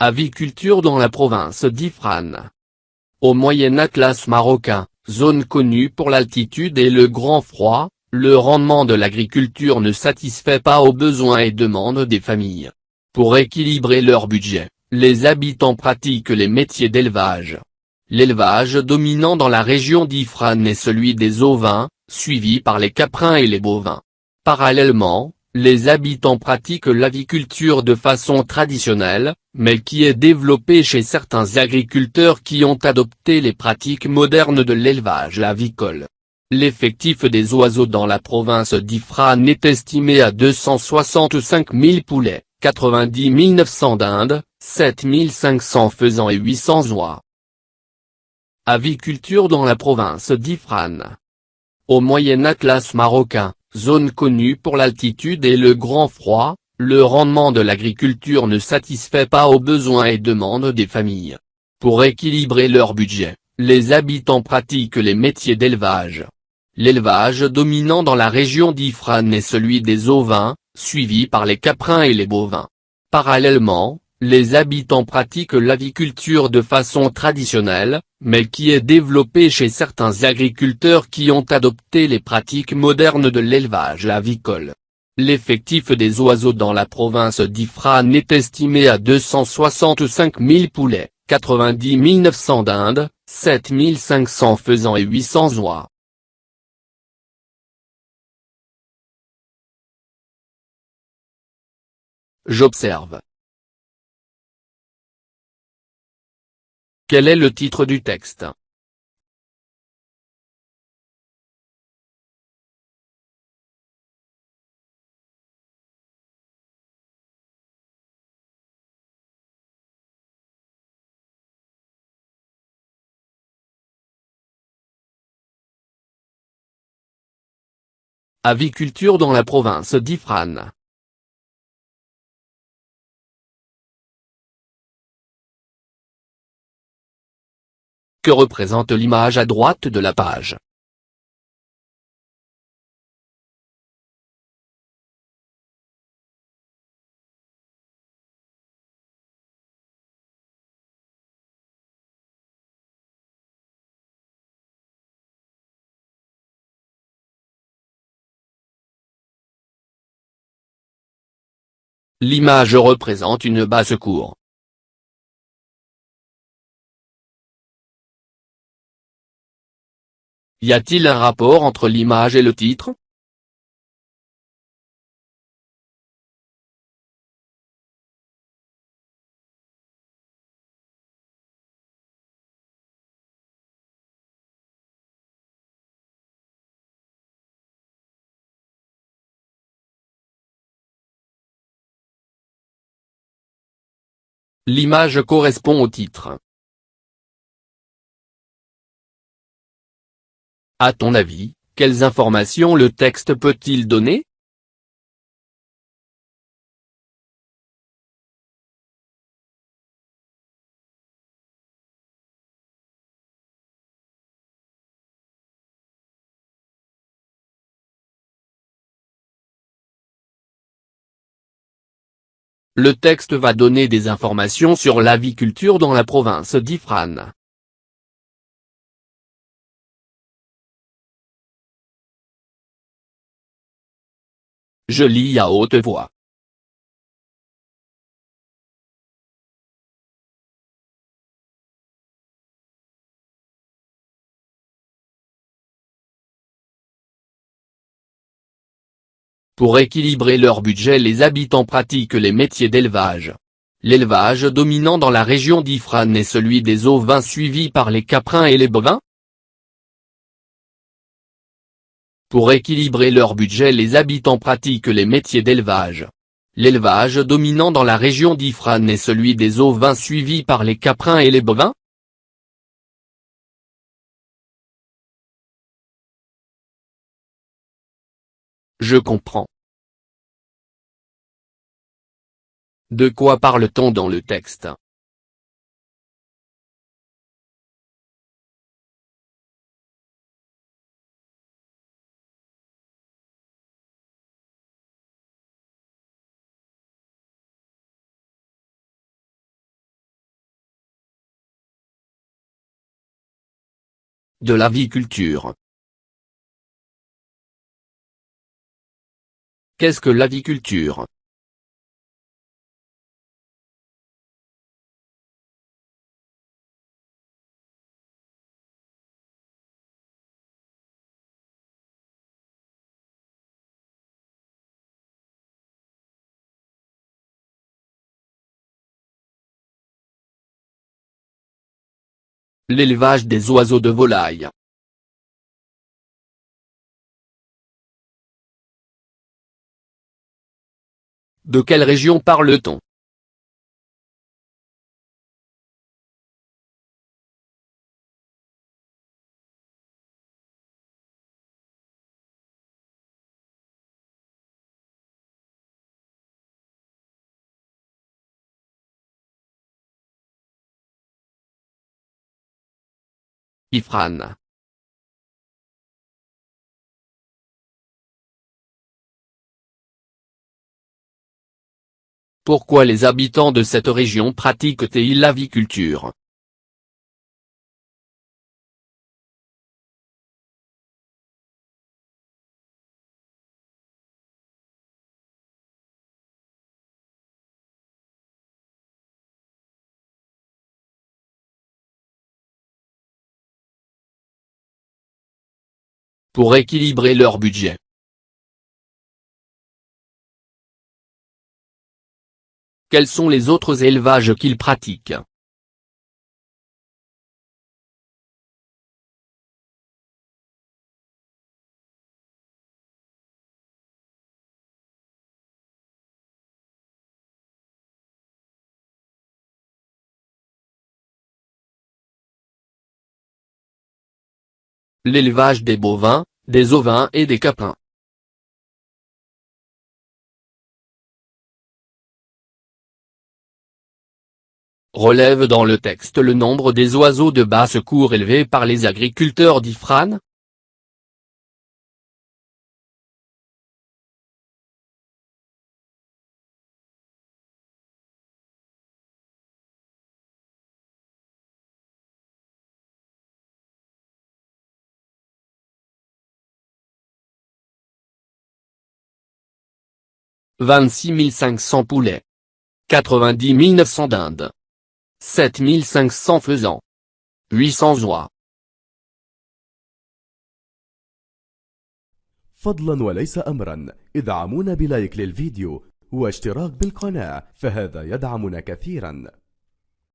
Aviculture dans la province d'Ifrane. Au Moyen Atlas marocain, zone connue pour l'altitude et le grand froid, le rendement de l'agriculture ne satisfait pas aux besoins et demandes des familles. Pour équilibrer leur budget, les habitants pratiquent les métiers d'élevage. L'élevage dominant dans la région d'Ifrane est celui des ovins, suivi par les caprins et les bovins. Parallèlement, les habitants pratiquent l'aviculture de façon traditionnelle, mais qui est développée chez certains agriculteurs qui ont adopté les pratiques modernes de l'élevage avicole. L'effectif des oiseaux dans la province d'Ifrane est estimé à 265 000 poulets, 90 900 dindes, 7 500 faisans et 800 oies. Aviculture dans la province d'Ifrane. Au Moyen Atlas marocain, zone connue pour l'altitude et le grand froid, le rendement de l'agriculture ne satisfait pas aux besoins et demandes des familles. Pour équilibrer leur budget, les habitants pratiquent les métiers d'élevage. L'élevage dominant dans la région d'Ifrane est celui des ovins, suivi par les caprins et les bovins. Parallèlement, les habitants pratiquent l'aviculture de façon traditionnelle, mais qui est développée chez certains agriculteurs qui ont adopté les pratiques modernes de l'élevage avicole. L'effectif des oiseaux dans la province d'Ifrane est estimé à 265 000 poulets, 90 900 dindes, 7 500 faisans et 800 oies. J'observe. Quel est le titre du texte? Aviculture dans la province d'Ifrane. Que représente l'image à droite de la page? L'image représente une basse-cour. Y a-t-il un rapport entre l'image et le titre? L'image correspond au titre. À ton avis, quelles informations le texte peut-il donner? Le texte va donner des informations sur l'aviculture dans la province d'Ifrane. Je lis à haute voix. Pour équilibrer leur budget, les habitants pratiquent les métiers d'élevage. L'élevage dominant dans la région d'Ifrane est celui des ovins suivi par les caprins et les bovins. Pour équilibrer leur budget, les habitants pratiquent les métiers d'élevage. L'élevage dominant dans la région d'Ifrane est celui des ovins suivi par les caprins et les bovins. Je comprends. De quoi parle-t-on dans le texte? De l'aviculture. Qu'est-ce que l'aviculture? L'élevage des oiseaux de volaille. De quelle région parle-t-on? Ifrane. Pourquoi les habitants de cette région pratiquent-ils l'aviculture? Pour équilibrer leur budget. Quels sont les autres élevages qu'ils pratiquent? L'élevage des bovins, des ovins et des capins. Relève dans le texte le nombre des oiseaux de basse-cour élevés par les agriculteurs d'Ifrane. « 26 500 poulets. 90 900 dindes. 7 500 faisans. 800 oies. » فضلا وليس أمرا، ادعمونا بلايك للفيديو واشتراك بالقناة، فهذا يدعمنا كثيرا.